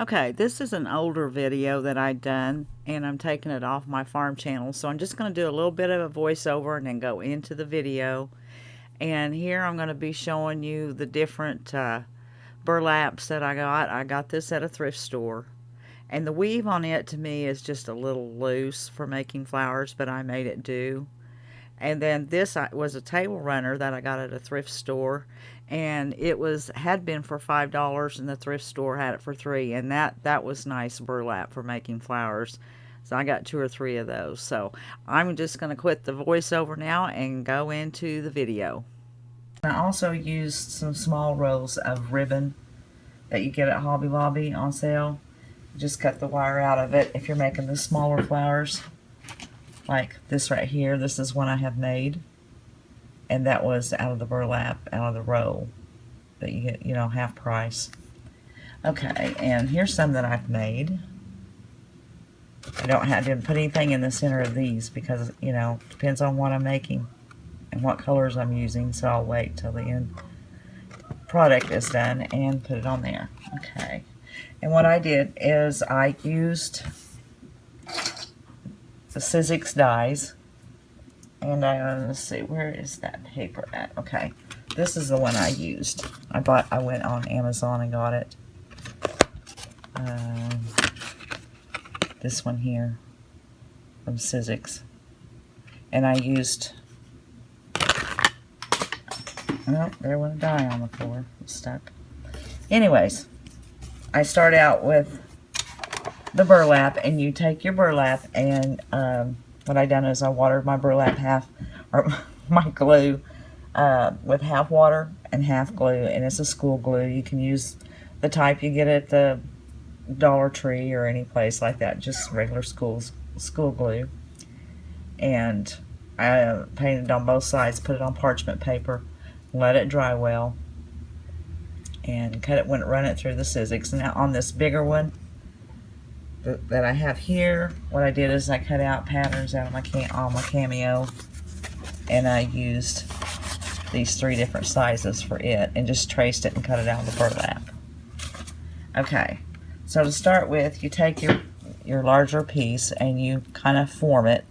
Okay, this is an older video that I'd done, and I'm taking it off my farm channel. So I'm just going to do a little bit of a voiceover and then go into the video. And here I'm going to be showing you the different burlaps that I got. I got this at a thrift store. And the weave on it to me is just a little loose for making flowers, but I made it do. And then this was a table runner that I got at a thrift store, and it had been for $5, and the thrift store had it for $3, and that was nice burlap for making flowers. So I got 2 or 3 of those. So I'm just going to quit the voiceover now and go into the video. I also used some small rolls of ribbon that you get at Hobby Lobby on sale. Just cut the wire out of it if you're making the smaller flowers. Like this right here, this is one I have made, and that was out of the burlap, out of the roll that you get, half price. Okay, and here's some that I've made. I didn't put anything in the center of these because, depends on what I'm making and what colors I'm using, so I'll wait till the end product is done and put it on there. Okay, and what I did is I used the Sizzix dies, and let's see, where is that paper at? Okay, this is the one I used. I went on Amazon and got it. This one here from Sizzix, and I used. Oh, there went a die on the floor. It's stuck. Anyways, I start out with the burlap, and you take your burlap, and what I done is I watered my burlap my glue with half water and half glue, and it's a school glue. You can use the type you get at the Dollar Tree or any place like that, just regular school glue. And I painted on both sides, put it on parchment paper, let it dry well, and run it through the Sizzix. Now on this bigger one that I have here, what I did is I cut out patterns out of my Cameo, and I used these 3 different sizes for it, and just traced it and cut it out of the burlap. Okay, so to start with, you take your larger piece and you kind of form it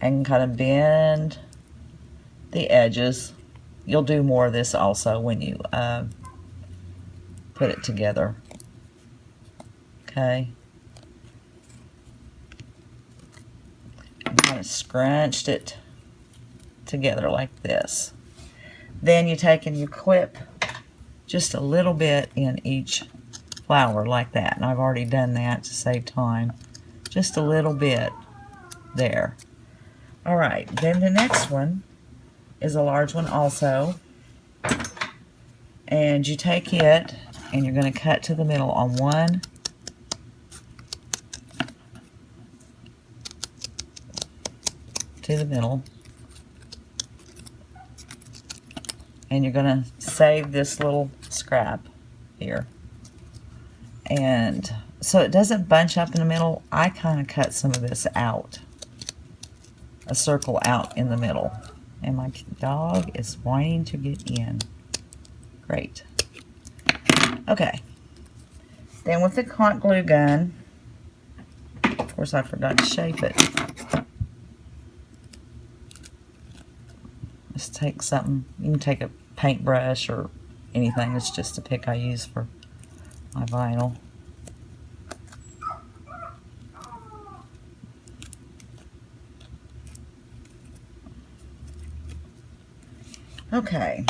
and kind of bend the edges. You'll do more of this also when you put it together. Okay. And kind of scrunched it together like this. Then you take and you clip just a little bit in each flower like that. And I've already done that to save time. Just a little bit there. Alright, then the next one is a large one also. And you take it and you're going to cut to the middle on one. To the middle, and you're going to save this little scrap here, and so it doesn't bunch up in the middle. I kind of cut some of this out, a circle out in the middle, and my dog is whining to get in. Great. Okay, then with the hot glue gun, of course I forgot to shape it. Just take something, you can take a paintbrush or anything. It's just a pick I use for my vinyl. Okay,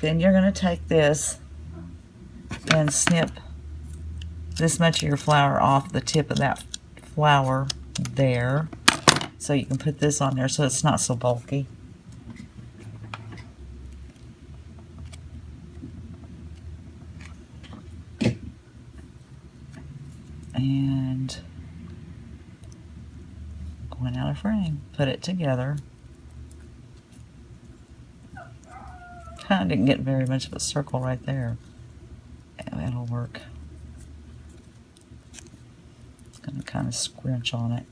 then you're going to take this and snip this much of your flower off the tip of that flower there, so you can put this on there so it's not so bulky. And going out of frame, put it together. Kind of didn't get very much of a circle right there. Yeah, that'll work. It's going to kind of scrunch on it.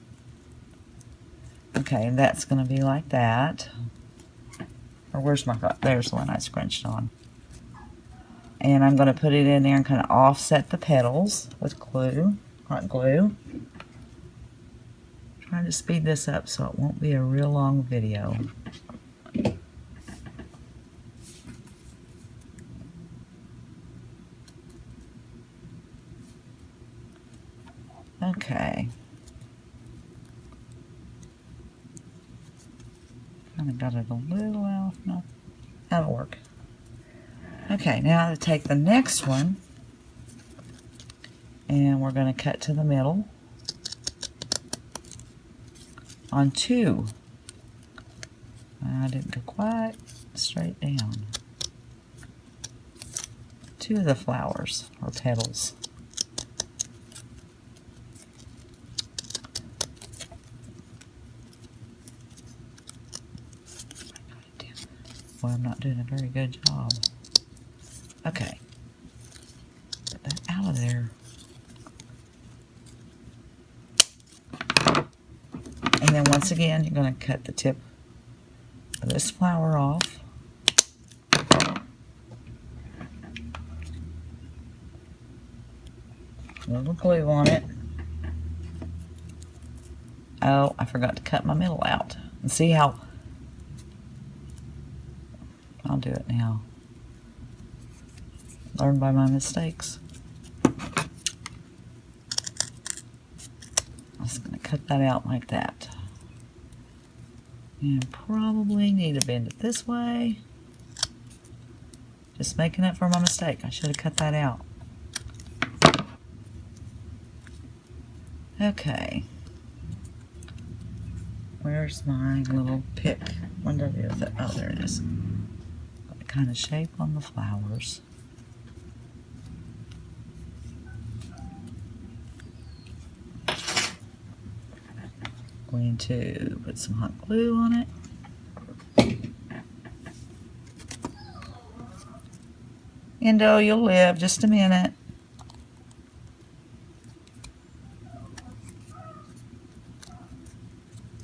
Okay, and that's going to be like that. Or where's my, there's the one I scrunched on. And I'm going to put it in there and kind of offset the petals with glue, hot glue. Trying to speed this up so it won't be a real long video. Okay. Kind of got it a little out. No, that'll work. Okay, now to take the next one and we're going to cut to the middle on 2. I didn't go quite straight down. 2 of the flowers or petals. Well, I'm not doing a very good job. Okay. Get that out of there. And then once again, you're going to cut the tip of this flower off. A little glue on it. Oh, I forgot to cut my middle out. And see how... I'll do it now. Learn by my mistakes. I'm just going to cut that out like that. And probably need to bend it this way. Just making up for my mistake. I should have cut that out. Okay. Where's my little pick? What did I do with it? Oh, there it is. Got the kind of shape on the flowers. Going to put some hot glue on it. Endo, you'll live. Just a minute.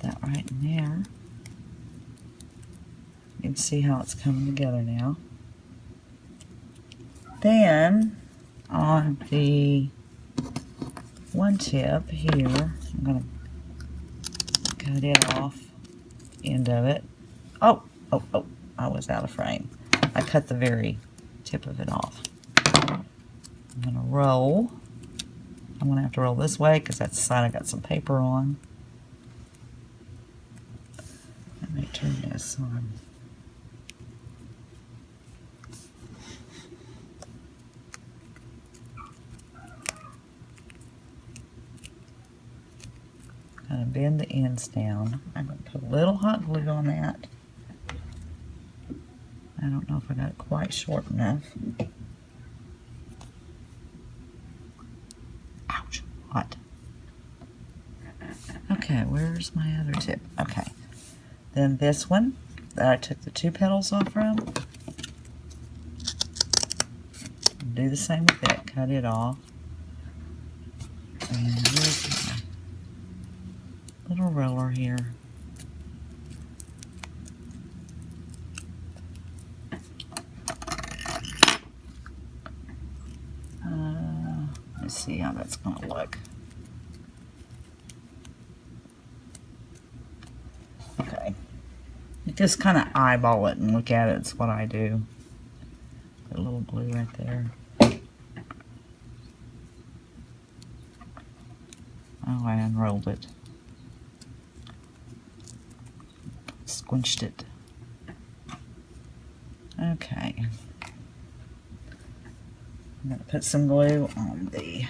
That right in there. You can see how it's coming together now. Then, on the one tip here, I'm going to cut it off, end of it. Oh, I was out of frame. I cut the very tip of it off. I'm going to roll. I'm going to have to roll this way because that's the side I got some paper on. Let me turn this on. Kind of bend the ends down. I'm going to put a little hot glue on that. I don't know if I got it quite short enough. Ouch, hot. Okay, where's my other tip? Okay, then this one that I took the 2 petals off from. Do the same with it. Cut it off. And here's my little roller here. Let's see how that's going to look. Okay. You just kind of eyeball it and look at it. It's what I do. Put a little glue right there. Oh, I unrolled it. Squinched it. Okay. I'm going to put some glue on the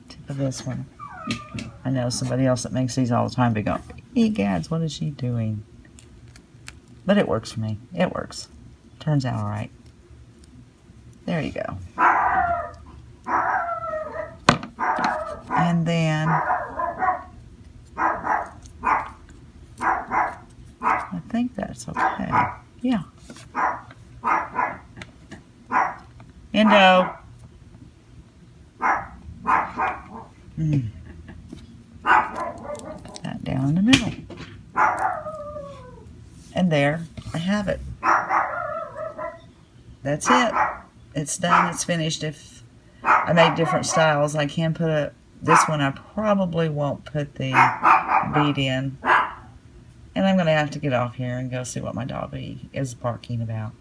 tip of this one. I know somebody else that makes these all the time, but go, egads, what is she doing? But it works for me. It works. Turns out all right. There you go. And then I think that's okay. Yeah. Endo. Put that down in the middle. And there I have it. that's it. It's done. It's finished. If I made different styles, I can put this one I probably won't put the bead in. And I'm going to have to get off here and go see what my dog is barking about.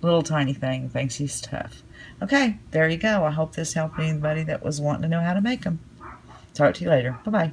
Little tiny thing, thinks he's tough. Okay, there you go. I hope this helped anybody that was wanting to know how to make them. Talk to you later. Bye-bye.